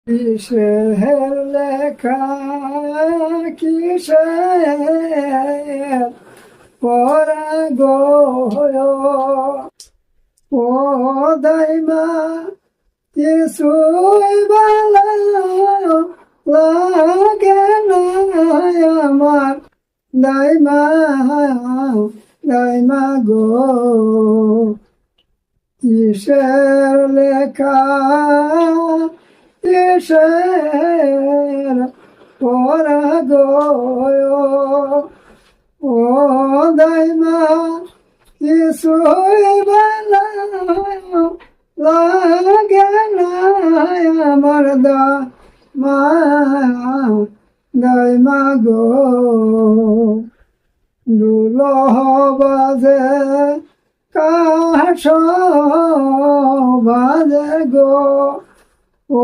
কিসের লেখা কিসের পড়া গো ও দাইমা কিছুই ভালো লাগে না আমার দাইমা দাইমা গো কিসের লেখা কিসের পড়া গো ও দাইমা কিছুই ভালো লাগে না আমার দাইমা গো দুলহ বাজে কাশ বাজে গো ও